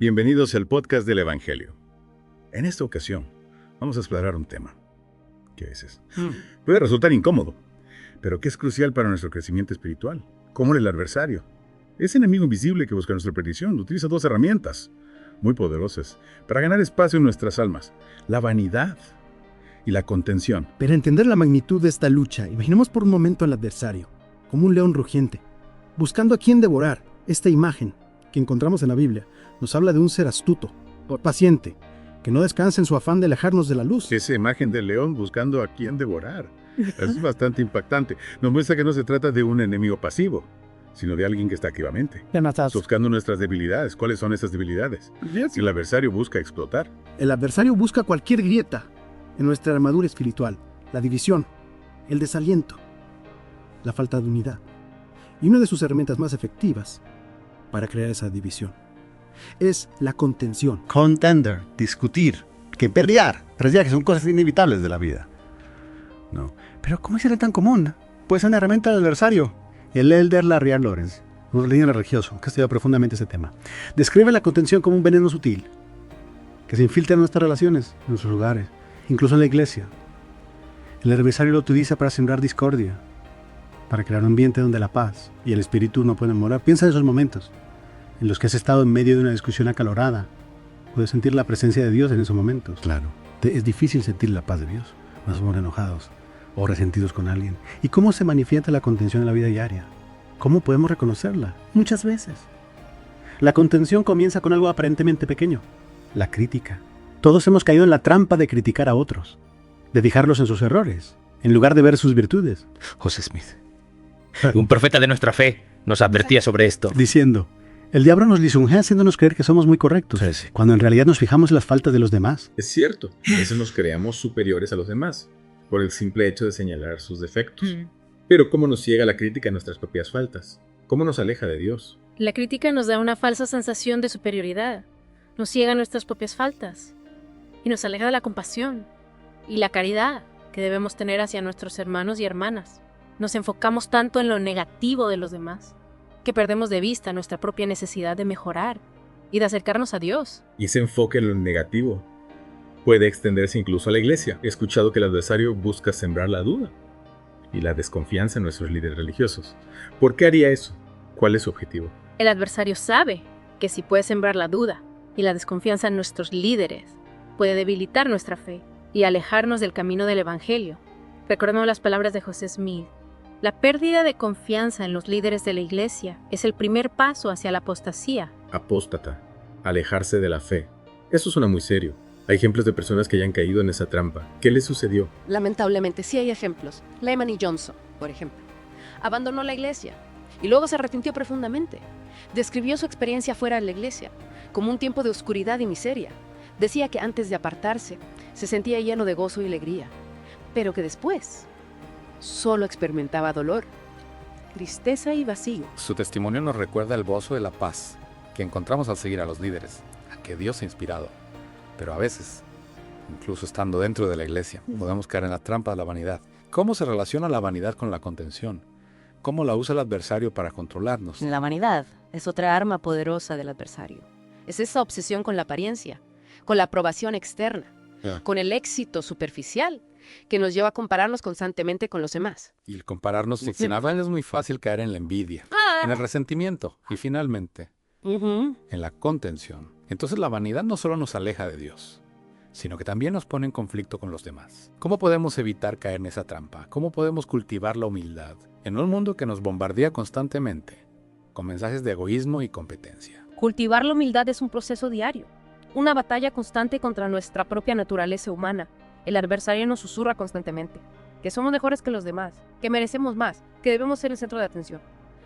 Bienvenidos al podcast del Evangelio. En esta ocasión, vamos a explorar un tema que a veces puede resultar incómodo, pero que es crucial para nuestro crecimiento espiritual, como el adversario. Ese enemigo invisible que busca nuestra perdición utiliza dos herramientas muy poderosas para ganar espacio en nuestras almas: la vanidad y la contención. Para entender la magnitud de esta lucha, imaginemos por un momento al adversario, como un león rugiente, buscando a quién devorar. Esta imagen que encontramos en la Biblia nos habla de un ser astuto, paciente, que no descansa en su afán de alejarnos de la luz. Esa imagen del león buscando a quién devorar es bastante impactante. Nos muestra que no se trata de un enemigo pasivo, sino de alguien que está activamente buscando nuestras debilidades. ¿Cuáles son esas debilidades? El adversario busca explotar. El adversario busca cualquier grieta en nuestra armadura espiritual: la división, el desaliento, la falta de unidad. Y una de sus herramientas más efectivas para crear esa división es la contención. Contender, discutir, que pelear, que son cosas inevitables de la vida. No. Pero ¿cómo es tan común? Puede ser una herramienta del adversario. El elder Larry R. Lawrence, un líder religioso que estudia profundamente ese tema, describe la contención como un veneno sutil que se infiltra en nuestras relaciones, en nuestros hogares, incluso en la iglesia. El adversario lo utiliza para sembrar discordia, para crear un ambiente donde la paz y el espíritu no pueden morar. Piensa en esos momentos en los que has estado en medio de una discusión acalorada. Puedes sentir la presencia de Dios en esos momentos. Claro. Es difícil sentir la paz de Dios. Nos somos enojados o resentidos con alguien. ¿Y cómo se manifiesta la contención en la vida diaria? ¿Cómo podemos reconocerla? Muchas veces. La contención comienza con algo aparentemente pequeño: la crítica. Todos hemos caído en la trampa de criticar a otros, de fijarlos en sus errores, en lugar de ver sus virtudes. José Smith, un profeta de nuestra fe, nos advertía sobre esto. Diciendo: el diablo nos lisonjea haciéndonos creer que somos muy correctos, Sí. cuando en realidad nos fijamos en las faltas de los demás. Es cierto, a veces nos creamos superiores a los demás, por el simple hecho de señalar sus defectos. Pero ¿cómo nos ciega la crítica a nuestras propias faltas? ¿Cómo nos aleja de Dios? La crítica nos da una falsa sensación de superioridad, nos ciega nuestras propias faltas y nos aleja de la compasión y la caridad que debemos tener hacia nuestros hermanos y hermanas. Nos enfocamos tanto en lo negativo de los demás que perdemos de vista nuestra propia necesidad de mejorar y de acercarnos a Dios. Y ese enfoque en lo negativo puede extenderse incluso a la iglesia. He escuchado que el adversario busca sembrar la duda y la desconfianza en nuestros líderes religiosos. ¿Por qué haría eso? ¿Cuál es su objetivo? El adversario sabe que si puede sembrar la duda y la desconfianza en nuestros líderes, puede debilitar nuestra fe y alejarnos del camino del Evangelio. Recordemos las palabras de José Smith: la pérdida de confianza en los líderes de la iglesia es el primer paso hacia la apostasía. Apóstata, alejarse de la fe. Eso suena muy serio. Hay ejemplos de personas que hayan caído en esa trampa. ¿Qué les sucedió? Lamentablemente sí hay ejemplos. Lehman y Johnson, por ejemplo. Abandonó la iglesia y luego se arrepintió profundamente. Describió su experiencia fuera de la iglesia como un tiempo de oscuridad y miseria. Decía que antes de apartarse se sentía lleno de gozo y alegría, pero que después solo experimentaba dolor, tristeza y vacío. Su testimonio nos recuerda el gozo de la paz que encontramos al seguir a los líderes, a que Dios ha inspirado. Pero a veces, incluso estando dentro de la iglesia, podemos caer en la trampa de la vanidad. ¿Cómo se relaciona la vanidad con la contención? ¿Cómo la usa el adversario para controlarnos? La vanidad es otra arma poderosa del adversario. Es esa obsesión con la apariencia, con la aprobación externa, con el éxito superficial que nos lleva a compararnos constantemente con los demás. Y el compararnos, sin hablar, es muy fácil caer en la envidia, en el resentimiento y finalmente en la contención. Entonces la vanidad no solo nos aleja de Dios, sino que también nos pone en conflicto con los demás. ¿Cómo podemos evitar caer en esa trampa? ¿Cómo podemos cultivar la humildad en un mundo que nos bombardea constantemente con mensajes de egoísmo y competencia? Cultivar la humildad es un proceso diario, una batalla constante contra nuestra propia naturaleza humana. El adversario nos susurra constantemente que somos mejores que los demás, que merecemos más, que debemos ser el centro de atención.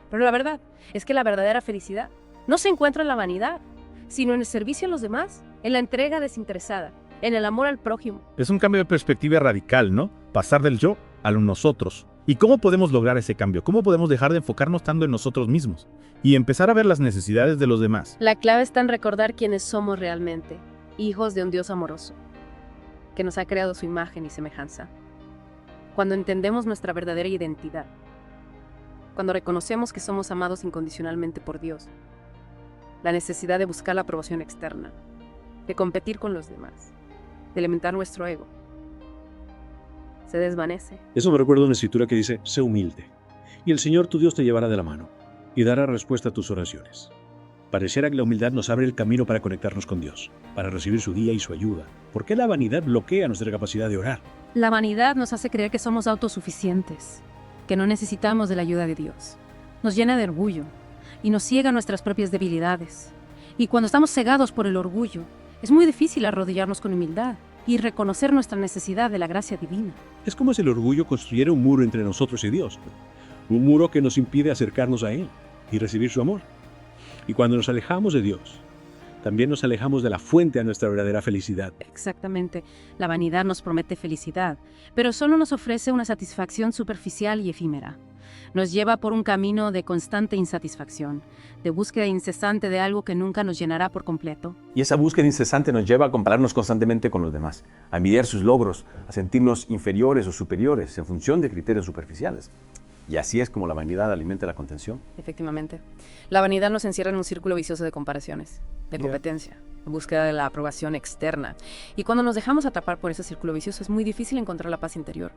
Pero la verdad es que la verdadera felicidad no se encuentra en la vanidad, sino en el servicio a los demás, en la entrega desinteresada, en el amor al prójimo. Es un cambio de perspectiva radical, ¿no? Pasar del yo al nosotros. ¿Y cómo podemos lograr ese cambio? ¿Cómo podemos dejar de enfocarnos tanto en nosotros mismos y empezar a ver las necesidades de los demás? La clave está en recordar quiénes somos realmente, hijos de un Dios amoroso, que nos ha creado su imagen y semejanza. Cuando entendemos nuestra verdadera identidad, cuando reconocemos que somos amados incondicionalmente por Dios, la necesidad de buscar la aprobación externa, de competir con los demás, de alimentar nuestro ego. Se desvanece. Eso me recuerda una escritura que dice, sé humilde, y el Señor tu Dios te llevará de la mano, y dará respuesta a tus oraciones. Pareciera que la humildad nos abre el camino para conectarnos con Dios, para recibir su guía y su ayuda. ¿Por qué la vanidad bloquea nuestra capacidad de orar? La vanidad nos hace creer que somos autosuficientes, que no necesitamos de la ayuda de Dios. Nos llena de orgullo y nos ciega nuestras propias debilidades. Y cuando estamos cegados por el orgullo, es muy difícil arrodillarnos con humildad y reconocer nuestra necesidad de la gracia divina. Es como si el orgullo construyera un muro entre nosotros y Dios. Un muro que nos impide acercarnos a Él y recibir su amor. Y cuando nos alejamos de Dios, también nos alejamos de la fuente a nuestra verdadera felicidad. Exactamente. La vanidad nos promete felicidad, pero solo nos ofrece una satisfacción superficial y efímera. Nos lleva por un camino de constante insatisfacción, de búsqueda incesante de algo que nunca nos llenará por completo. Y esa búsqueda incesante nos lleva a compararnos constantemente con los demás, a envidiar sus logros, a sentirnos inferiores o superiores en función de criterios superficiales. Y así es como la vanidad alimenta la contención. Efectivamente. La vanidad nos encierra en un círculo vicioso de comparaciones, de competencia, de búsqueda de la aprobación externa. Y cuando nos dejamos atrapar por ese círculo vicioso es muy difícil encontrar la paz interior,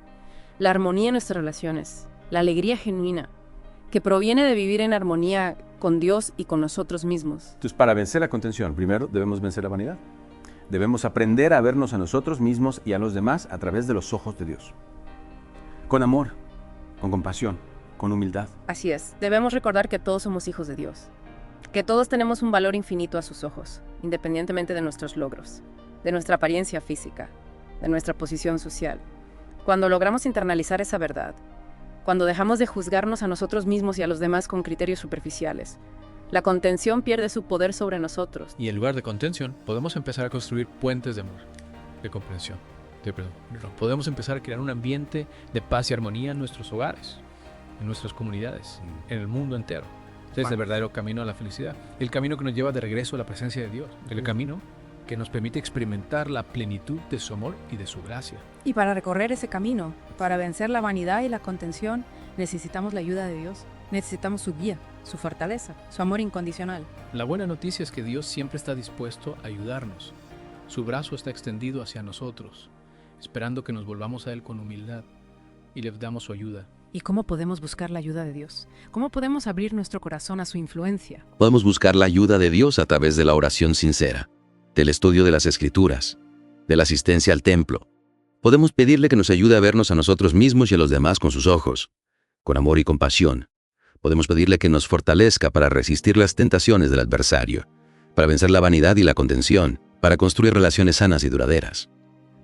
la armonía en nuestras relaciones, la alegría genuina, que proviene de vivir en armonía con Dios y con nosotros mismos. Entonces, para vencer la contención, primero debemos vencer la vanidad. Debemos aprender a vernos a nosotros mismos y a los demás a través de los ojos de Dios. Con amor, con compasión, con humildad. Así es. Debemos recordar que todos somos hijos de Dios, que todos tenemos un valor infinito a sus ojos, independientemente de nuestros logros, de nuestra apariencia física, de nuestra posición social. Cuando logramos internalizar esa verdad, cuando dejamos de juzgarnos a nosotros mismos y a los demás con criterios superficiales, la contención pierde su poder sobre nosotros. Y en lugar de contención, podemos empezar a construir puentes de amor, de comprensión. Podemos empezar a crear un ambiente de paz y armonía en nuestros hogares, en nuestras comunidades, en el mundo entero. Este es el verdadero camino a la felicidad. El camino que nos lleva de regreso a la presencia de Dios. El camino que nos permite experimentar la plenitud de su amor y de su gracia. Y para recorrer ese camino, para vencer la vanidad y la contención, necesitamos la ayuda de Dios. Necesitamos su guía, su fortaleza, su amor incondicional. La buena noticia es que Dios siempre está dispuesto a ayudarnos. Su brazo está extendido hacia nosotros, esperando que nos volvamos a Él con humildad y le damos su ayuda. ¿Y cómo podemos buscar la ayuda de Dios? ¿Cómo podemos abrir nuestro corazón a su influencia? Podemos buscar la ayuda de Dios a través de la oración sincera, del estudio de las Escrituras, de la asistencia al templo. Podemos pedirle que nos ayude a vernos a nosotros mismos y a los demás con sus ojos, con amor y compasión. Podemos pedirle que nos fortalezca para resistir las tentaciones del adversario, para vencer la vanidad y la contención, para construir relaciones sanas y duraderas,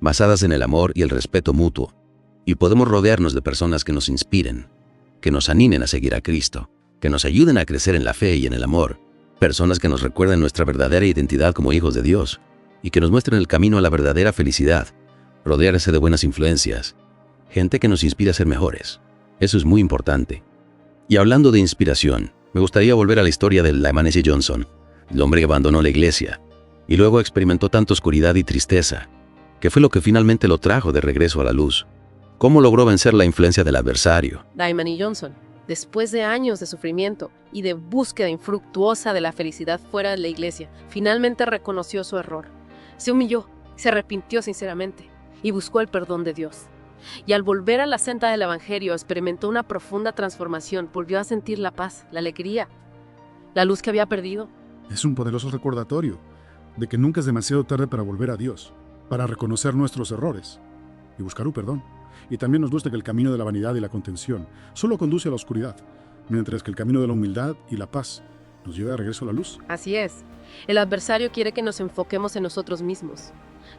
basadas en el amor y el respeto mutuo. Y podemos rodearnos de personas que nos inspiren, que nos animen a seguir a Cristo, que nos ayuden a crecer en la fe y en el amor, personas que nos recuerden nuestra verdadera identidad como hijos de Dios y que nos muestren el camino a la verdadera felicidad, rodearse de buenas influencias, gente que nos inspira a ser mejores. Eso es muy importante. Y hablando de inspiración, me gustaría volver a la historia de Lyman S. Johnson, el hombre que abandonó la iglesia y luego experimentó tanta oscuridad y tristeza, que fue lo que finalmente lo trajo de regreso a la luz. ¿Cómo logró vencer la influencia del adversario? Lyman y Johnson, después de años de sufrimiento y de búsqueda infructuosa de la felicidad fuera de la iglesia, finalmente reconoció su error. Se humilló, se arrepintió sinceramente y buscó el perdón de Dios. Y al volver a la senda del Evangelio experimentó una profunda transformación, volvió a sentir la paz, la alegría, la luz que había perdido. Es un poderoso recordatorio de que nunca es demasiado tarde para volver a Dios, para reconocer nuestros errores y buscar un perdón. Y también nos muestra que el camino de la vanidad y la contención solo conduce a la oscuridad, mientras que el camino de la humildad y la paz nos lleva de regreso a la luz. Así es. El adversario quiere que nos enfoquemos en nosotros mismos,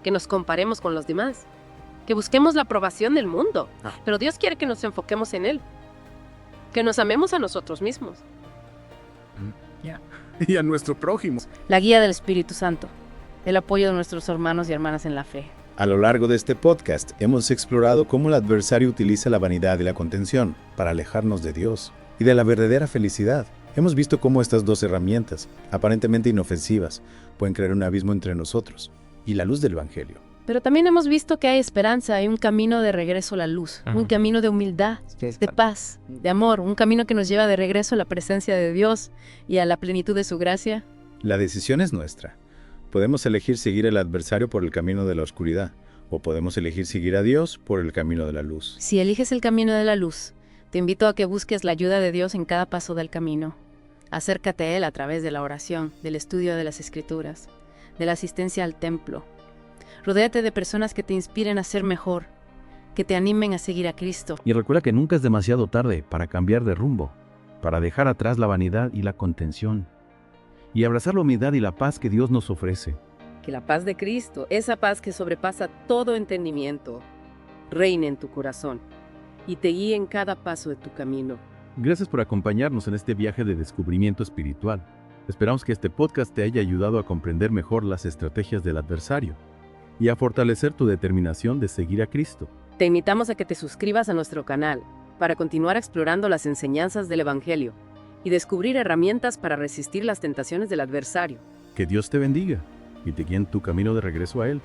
que nos comparemos con los demás, que busquemos la aprobación del mundo. Pero Dios quiere que nos enfoquemos en Él, que nos amemos a nosotros mismos. Y a nuestro prójimo. La guía del Espíritu Santo, el apoyo de nuestros hermanos y hermanas en la fe. A lo largo de este podcast hemos explorado cómo el adversario utiliza la vanidad y la contención para alejarnos de Dios y de la verdadera felicidad. Hemos visto cómo estas dos herramientas, aparentemente inofensivas, pueden crear un abismo entre nosotros y la luz del Evangelio. Pero también hemos visto que hay esperanza, hay un camino de regreso a la luz, un camino de humildad, de paz, de amor, un camino que nos lleva de regreso a la presencia de Dios y a la plenitud de su gracia La decisión es nuestra. Podemos elegir seguir al adversario por el camino de la oscuridad, o podemos elegir seguir a Dios por el camino de la luz. Si eliges el camino de la luz, te invito a que busques la ayuda de Dios en cada paso del camino. Acércate a Él a través de la oración, del estudio de las Escrituras, de la asistencia al templo. Rodéate de personas que te inspiren a ser mejor, que te animen a seguir a Cristo. Y recuerda que nunca es demasiado tarde para cambiar de rumbo, para dejar atrás la vanidad y la contención, y abrazar la humildad y la paz que Dios nos ofrece. Que la paz de Cristo, esa paz que sobrepasa todo entendimiento, reine en tu corazón y te guíe en cada paso de tu camino. Gracias por acompañarnos en este viaje de descubrimiento espiritual. Esperamos que este podcast te haya ayudado a comprender mejor las estrategias del adversario y a fortalecer tu determinación de seguir a Cristo. Te invitamos a que te suscribas a nuestro canal para continuar explorando las enseñanzas del Evangelio y descubrir herramientas para resistir las tentaciones del adversario. Que Dios te bendiga y te guíe en tu camino de regreso a Él.